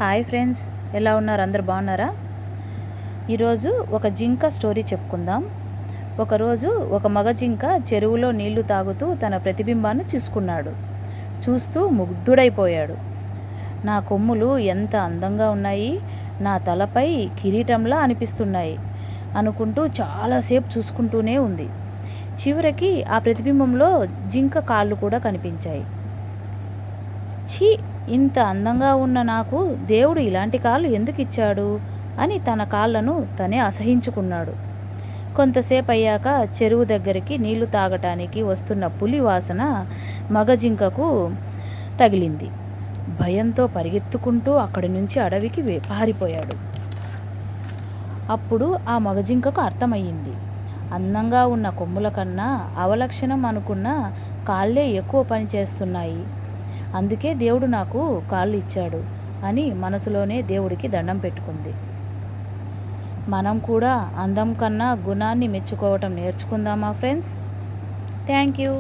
Hi friends, ఎలా ఉన్నారు? అందరు బాగున్నారా? ఈరోజు ఒక జింక స్టోరీ చెప్పుకుందాం. ఒకరోజు ఒక మగ జింక చెరువులో నీళ్లు తాగుతూ తన ప్రతిబింబాన్ని చూసుకున్నాడు. చూస్తూ ముగ్ధుడైపోయాడు. నా కొమ్ములు ఎంత అందంగా ఉన్నాయి, నా తలపై కిరీటంలా అనిపిస్తున్నాయి అనుకుంటూ చాలాసేపు చూసుకుంటూనే ఉంది. చివరికి ఆ ప్రతిబింబంలో జింక కాళ్ళు కూడా కనిపించాయి. ఛీ, ఇంత అందంగా ఉన్న నాకు దేవుడు ఇలాంటి కాళ్ళు ఎందుకు ఇచ్చాడు అని తన కాళ్ళను తనే అసహించుకున్నాడు. కొంతసేపు అయ్యాక చెరువు దగ్గరికి నీళ్లు తాగటానికి వస్తున్న పులి వాసన మగ జింకకు తగిలింది. భయంతో పరిగెత్తుకుంటూ అక్కడి నుంచి అడవికి పారిపోయాడు. అప్పుడు ఆ మగ జింకకు అర్థమయ్యింది, అందంగా ఉన్న కొమ్ముల కన్నా అవలక్షణం అనుకున్న కాళ్ళే ఎక్కువ పని చేస్తున్నాయి, అందుకే దేవుడు నాకు కాళ్ళు ఇచ్చాడు అని మనసులోనే దేవుడికి దండం పెట్టుకుంది. మనం కూడా అందం కన్నా గుణాన్ని మెచ్చుకోవటం నేర్చుకుందామా ఫ్రెండ్స్? Thank you.